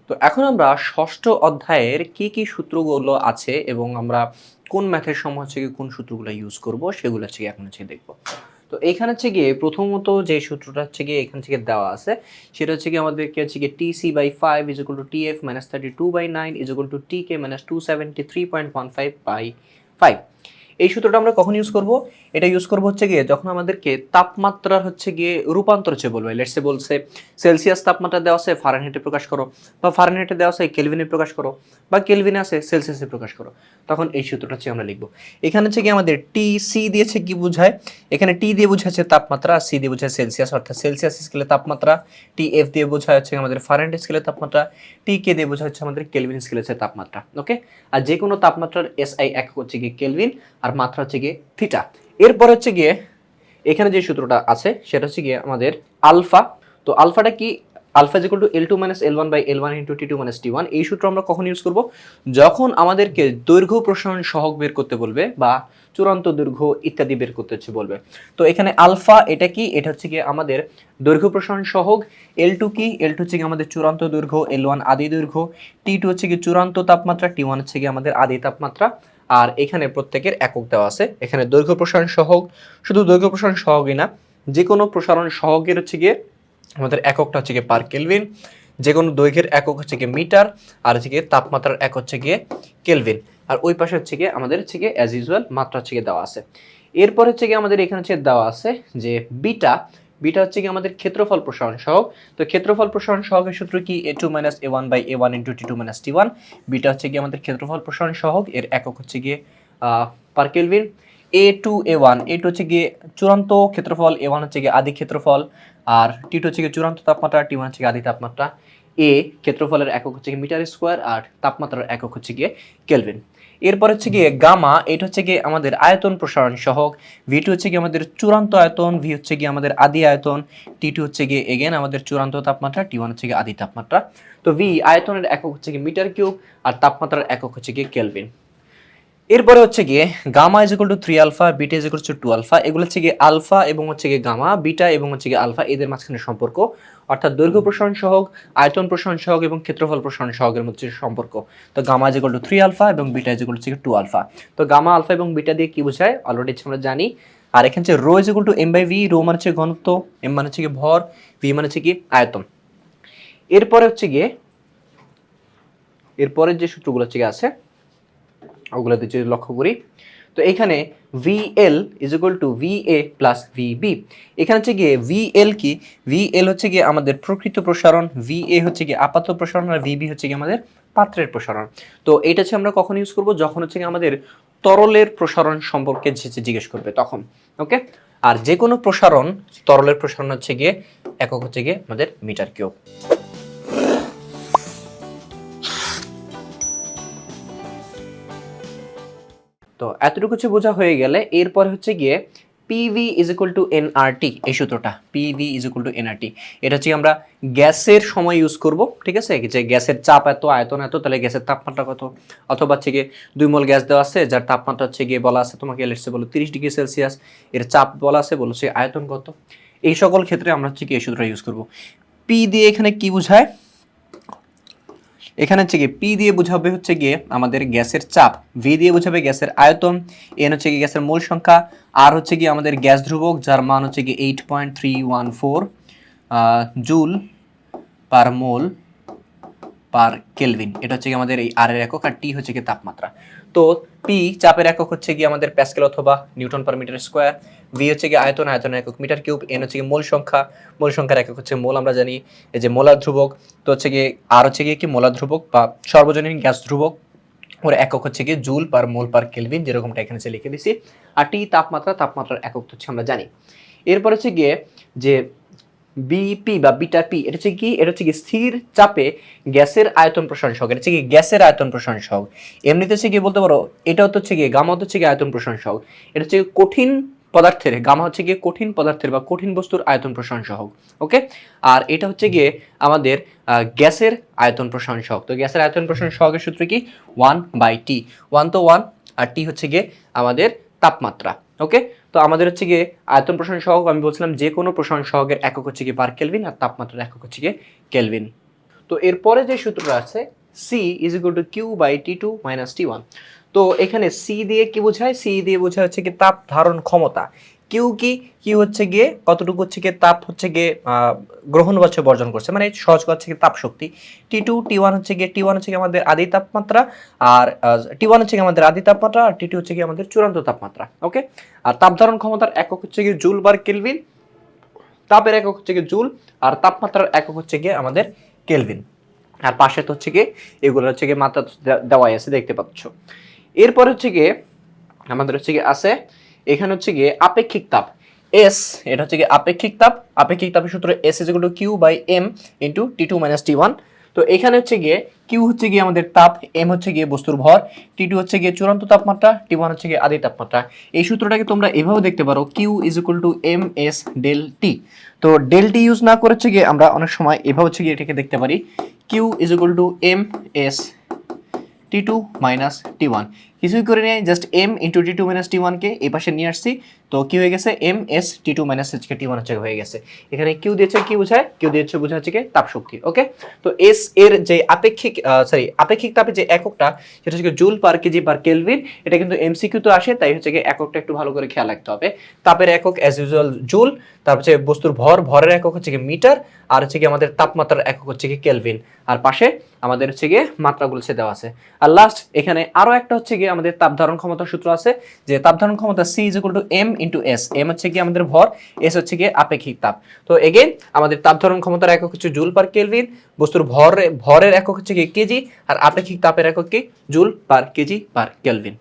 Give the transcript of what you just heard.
তো এখন আমরা ষষ্ঠ অধ্যায়ের কি সূত্রগুলো আছে এবং আমরা কোন ম্যাথের সময় হচ্ছে গিয়ে কোন সূত্রগুলো ইউজ করব সেগুলো হচ্ছে গিয়ে এখন হচ্ছে দেখব। তো এইখানে হচ্ছে গিয়ে প্রথমত যে সূত্রটা হচ্ছে গিয়ে এখান থেকে দেওয়া আছে সেটা হচ্ছে গিয়ে আমাদেরকে হচ্ছে গিয়ে TC/5 is equal to TF minus 32/9 is equal to TK minus 273.15/5। এই সূত্রটা আমরা কখন ইউজ করব? এটা ইউজ করব হচ্ছে গিয়ে যখন আমাদেরকে তাপমাত্রার হচ্ছে গিয়ে রূপান্তর হচ্ছে বলবে। লেটস সে বলছে সেলসিয়াস তাপমাত্রা দেওয়া আছে ফারেনহাইটে প্রকাশ করো, বা ফারেনহাইটে দেওয়া আছে কেলভিনে প্রকাশ করো, বা কেলভিনে আছে সেলসিয়াসে প্রকাশ করো, তখন এই সূত্রটা হচ্ছে আমরা লিখব। এখানে হচ্ছে কি আমাদের TC দিয়েছে কি বোঝায়, এখানে T দিয়ে বোঝাচ্ছে তাপমাত্রা, C দিয়ে বোঝায় সেলসিয়াস অর্থাৎ সেলসিয়াস স্কেলে তাপমাত্রা, TF দিয়ে বোঝায় হচ্ছে আমাদের ফারেনহাইট স্কেলে তাপমাত্রা, TK দিয়ে বোঝায় হচ্ছে আমাদের কেলভিন স্কেলে তাপমাত্রা। ওকে, আর যে কোনো তাপমাত্রার SI একক হচ্ছে গিয়ে কেলভিন আর মাত্রা হচ্ছে গিয়ে থিটা। এরপর হচ্ছে গিয়ে এখানে যে সূত্রটা আছে সেটা হচ্ছে গিয়ে আমাদের আলফা। তো আলফাটা কি? Alpha equal to L2 minus L1 by L1 into T2 minus T1। এই সূত্র আমরা কখন ইউজ করব? যখন আমাদেরকে দৈর্ঘ্য প্রসারণ সহগ বের করতে বলবে বা চূড়ান্ত দৈর্ঘ্য ইত্যাদি বের করতে হচ্ছে বলবে। তো এখানে আলফা এটা কি? এটা হচ্ছে গিয়ে আমাদের দৈর্ঘ্য প্রসারণ সহগ। L2 কি? L2 হচ্ছে গিয়ে আমাদের চূড়ান্ত দৈর্ঘ্য, L1 আদি দৈর্ঘ্য, T2 হচ্ছে গিয়ে চূড়ান্ত তাপমাত্রা, T1 হচ্ছে গিয়ে আমাদের আদি তাপমাত্রা। আর এখানে প্রত্যেকের একক দেওয়া আছে। এখানে দৈর্ঘ্য প্রসারণ সহগ, শুধু দৈর্ঘ্য প্রসারণ সহগই না, যে কোনো প্রসারণ সহগের হচ্ছে গিয়ে আমাদের এককটা হচ্ছে গিয়ে পার কেলভিন, যে কোনো দৈর্ঘ্যের একক হচ্ছে গিয়ে মিটার, আর হচ্ছে গিয়ে তাপমাত্রার একক হচ্ছে গিয়ে কেলভিন। আর ওই পাশে হচ্ছে গিয়ে আমাদের হচ্ছে গিয়ে অ্যাজ ইউজুয়াল মাত্রা হচ্ছে গিয়ে দেওয়া আছে। এরপর হচ্ছে গিয়ে আমাদের এখানে হচ্ছে দেওয়া আছে যে বিটা, বিটা হচ্ছে কি আমাদের ক্ষেত্রফল প্রসারণ সহগ। তো ক্ষেত্রফল প্রসারণ সহগের সূত্র কি? A2 minus A1 by A1 into T2 minus T1। Beta হচ্ছে গিয়ে আমাদের ক্ষেত্রফল প্রসারণ সহগ, এর একক হচ্ছে গিয়ে পার কেলভিন। A2 হচ্ছে গিয়ে চূড়ান্ত ক্ষেত্রফল, A1 হচ্ছে গিয়ে আদি ক্ষেত্রফল, আর T2 হচ্ছে গিয়ে চূড়ান্ত তাপমাত্রা, T1 হচ্ছে গিয়ে আদি তাপমাত্রা। এ ক্ষেত্রফলের একক হচ্ছে গিয়ে মিটার স্কোয়ার, আর তাপমাত্রার একক হচ্ছে গিয়ে কেলভিন। এরপর হচ্ছে গিয়ে গামা, এটা হচ্ছে গিয়ে আমাদের আয়তন প্রসারণ সহগ। V2 হচ্ছে গিয়ে আমাদের চূড়ান্ত আয়তন, V হচ্ছে গিয়ে আমাদের আদি আয়তন, T2 হচ্ছে গিয়ে এগেন আমাদের চূড়ান্ত তাপমাত্রা, T1 হচ্ছে গিয়ে আদি তাপমাত্রা। তো V আয়তনের একক হচ্ছে গিয়ে মিটার কিউব, আর তাপমাত্রার একক হচ্ছে গিয়ে কেলভিন। এরপরে হচ্ছে গিয়ে gamma is equal to 3 alpha, beta is equal to 2 alpha. এগুলো হচ্ছে গিয়ে আলফা এবং হচ্ছে গিয়ে গামা, বিটা এবং হচ্ছে গিয়ে আলফা, এদের মাঝখানে সম্পর্ক, অর্থাৎ দৈর্ঘ্য প্রসারণ সহগ, আয়তন প্রসারণ সহগ এবং ক্ষেত্রফল প্রসারণ সহগের মধ্যে সম্পর্ক। তো gamma is equal to 3 alpha এবং beta is equal to 2 alpha. তো গামা, আলফা এবং বিটা দিয়ে কি বোঝায় অলরেডি আমরা জানি। আর এখানে হচ্ছে rho is equal to M by V. Rho মানে হচ্ছে ঘনত্ব, এম মানে হচ্ছে গিয়ে ভর, ভি মানে হচ্ছে কি আয়তন। এরপরে হচ্ছে গিয়ে এরপরের যে সূত্রগুলো হচ্ছে গিয়ে আছে ওগুলোতে যদি লক্ষ্য করি, তো এখানে VL is equal two VA plus VB। এখানে হচ্ছে গিয়ে VL কি? VL হচ্ছে গিয়ে আমাদের প্রকৃত প্রসারণ, VA হচ্ছে গিয়ে আপাত প্রসারণ, আর VB হচ্ছে গিয়ে আমাদের পাত্রের প্রসারণ। তো এটা হচ্ছে আমরা কখন ইউজ করব? যখন হচ্ছে গিয়ে আমাদের তরলের প্রসারণ সম্পর্কে জিজ্ঞেস করবে তখন। ওকে, আর যে কোনো প্রসারণ, তরলের প্রসারণ হচ্ছে গিয়ে একক হচ্ছে গিয়ে আমাদের মিটার কিউব। তো এতটুকু কিছু বোঝা হয়ে গেলে এরপর হচ্ছে গিয়ে PV is equal two nRT, এই সূত্রটা PV is equal two nRT, এটা হচ্ছে আমরা গ্যাসের সময় ইউজ করব। ঠিক আছে, যে গ্যাসের চাপ এত, আয়তন এত, তাহলে গ্যাসের তাপমাত্রা কত, অথবা হচ্ছে গিয়ে 2 মোল গ্যাস দেওয়া আছে যার তাপমাত্রা হচ্ছে গিয়ে বলা আছে তোমাকে লেটসে বলো 30 ডিগ্রি সেলসিয়াস, এর চাপ বলা আছে বলছে আয়তন কত। এই সকল ক্ষেত্রে আমরা হচ্ছে কি এই সূত্রটা ইউজ করব। পি দিয়ে এখানে কি বোঝায়? এখানে হচ্ছে গিয়ে পি দিয়ে বোঝাবে হচ্ছে গিয়ে আমাদের গ্যাসের চাপ, ভি দিয়ে বোঝাবে গ্যাসের আয়তন, এন হচ্ছে গিয়ে গ্যাসের মোল সংখ্যা, আর হচ্ছে গিয়ে আমাদের গ্যাস ধ্রুবক যার মান হচ্ছে গিয়ে 8.314 জুল পার মোল পার কেলভিন। এটা হচ্ছে গিয়ে আমাদের এই আর এর একক, আর টি হচ্ছে গিয়ে তাপমাত্রা। তো পি চাপের একক হচ্ছে গিয়ে আমাদের প্যাসকেল অথবা newton per metre square, V হচ্ছে গিয়ে আয়তন, আয়তনের একক মিটার কিউব, এন হচ্ছে গিয়ে মোল সংখ্যা, মোল সংখ্যার একক হচ্ছে মোল, আমরা জানি এই যে মোলার ধ্রুবক। তো হচ্ছে গিয়ে আর হচ্ছে গিয়ে কি মোলার ধ্রুবক বা সর্বজনীন গ্যাস ধ্রুবক, ওর একক হচ্ছে গিয়ে জুল পার মোল পার কেলভিন, যেরকমটা এখানে লিখে দিছি। আর টি তাপমাত্রা, তাপমাত্রার একক হচ্ছে আমরা জানি। এরপর হচ্ছে গিয়ে যে বিপি বা বিটা পি, এটা হচ্ছে কি? এটা হচ্ছে কি স্থির চাপে গ্যাসের আয়তন প্রসারণ সহগ, এটা হচ্ছে কি গ্যাসের আয়তন প্রসারণ সহগ। এমনিতে হচ্ছে কি বলতে পারো এটা হচ্ছে কি গামা হচ্ছে কি আয়তন প্রসারণ সহগ। এটা হচ্ছে কঠিন পদার্থের, গামা হচ্ছে গিয়ে কঠিন পদার্থের বা কঠিন বস্তুর আয়তন প্রসারণ সহগ। ওকে, আর এটা হচ্ছে গিয়ে আমাদের গ্যাসের আয়তন প্রসারণ সহগ। তো গ্যাসের আয়তন প্রসারণ সহগের সূত্র কি? 1/T। 1 তো 1, আর টি হচ্ছে গিয়ে আমাদের তাপমাত্রা। ওকে, তো আমাদের হচ্ছে গিয়ে আয়তন প্রসারণ সহগ আমি বলছিলাম যে কোনো প্রসারণ সহগের একক হচ্ছে গিয়ে পার কেলভিন, আর তাপমাত্রার একক হচ্ছে গিয়ে কেলভিন। তো এরপরে যে সূত্রটা আছে C is equal to Q by T2 minus T1। তো এখানে সি দিয়ে কি বোঝায়, সি দিয়ে বোঝায় হচ্ছে কি তাপ ধারণ ক্ষমতা। কিউ কি, কিউ হচ্ছে গিয়ে কতটুকু হচ্ছে গিয়ে তাপ হচ্ছে গিয়ে গ্রহণ বাচ্চা বর্জন করছে, মানে সহজ কথা হচ্ছে গিয়ে তাপ শক্তি। T1 হচ্ছে গিয়ে, T1 হচ্ছে গিয়ে আমাদের আদি তাপমাত্রা, আর T1 হচ্ছে গিয়ে আমাদের আদি তাপমাত্রা, আর T2 হচ্ছে গিয়ে আমাদের চূড়ান্ত তাপমাত্রা। ওকে, আর তাপ ধারণ ক্ষমতার একক হচ্ছে গিয়ে জুল বার কেলভিন, তাপের একক হচ্ছে গিয়ে জুল, আর তাপমাত্রার একক হচ্ছে গিয়ে আমাদের কেলভিন। আর পাশে তো হচ্ছে গিয়ে এগুলো হচ্ছে গিয়ে মাত্রা দেওয়াই আছে, দেখতে পাচ্ছ। এরপর হচ্ছে গিয়ে আমাদের হচ্ছে গিয়ে আছে এখানে হচ্ছে গিয়ে আপেক্ষিক তাপ এস, এটা হচ্ছে গিয়ে আপেক্ষিক তাপ। আপেক্ষিক তাপের সূত্র S is equal to Q by M into T2 minus T1। তো এখানে হচ্ছে গিয়ে কিউ হচ্ছে গিয়ে আমাদের তাপ, এম হচ্ছে গিয়ে বস্তুর ভর, T2 হচ্ছে গিয়ে চূড়ান্ত তাপমাত্রা, T1 হচ্ছে গিয়ে আদি তাপমাত্রা। এই সূত্রটাকে তোমরা এভাবে দেখতে পারো, Q is equal to M S del T. তো ডেল টি ইউজ না করে হচ্ছে গিয়ে আমরা অনেক সময় এভাবে হচ্ছে গিয়ে এটাকে দেখতে পারি, Q is equal to M S T2 minus T1। কিছুই করে নিয়ে just m into T2 minus T1 কে এই পাশে নিয়ে আসছি। তো কি হয়ে গেছে, m s T2 minus T1 হচ্ছে হয়ে গেছে। এখানে কিউ দিয়েছে কি বোঝায়, কিউ দিয়েছে বোঝায় হচ্ছে কি তাপ শক্তি। ওকে, তো s এর যে আপেক্ষিক তাপের যে এককটা সেটা হচ্ছে joule per KG per kelvin. এটা কিন্তু এমসিকিউ তো আসে, তাই হচ্ছে কি এককটা একটু ভালো করে খেয়াল রাখতে হবে। তাপের একক অ্যাজ ইউজুয়াল জুল, তারপর হচ্ছে বস্তুর ভর, ভরের একক হচ্ছে কি মিটার, আর হচ্ছে কি আমাদের তাপমাত্রার একক হচ্ছে কি কেলভিন। আর পাশে আমাদের হচ্ছে গিয়ে মাত্রাগুলো দেওয়া আছে। আর লাস্ট এখানে আরো একটা হচ্ছে গিয়ে আমাদের তাপ ধারণ ক্ষমতার সূত্র আছে, যে তাপ ধারণ ক্ষমতা C is equal two M into S। M হচ্ছে গিয়ে আমাদের ভর, S হচ্ছে গিয়ে আপেক্ষিক তাপ। তো এগেইন আমাদের তাপ ধারণ ক্ষমতার একক হচ্ছে জুল পার কেলভিন, বস্তুর ভরের একক হচ্ছে গিয়ে কেজি, আর আপেক্ষিক তাপের একক কি joule per KG per kelvin.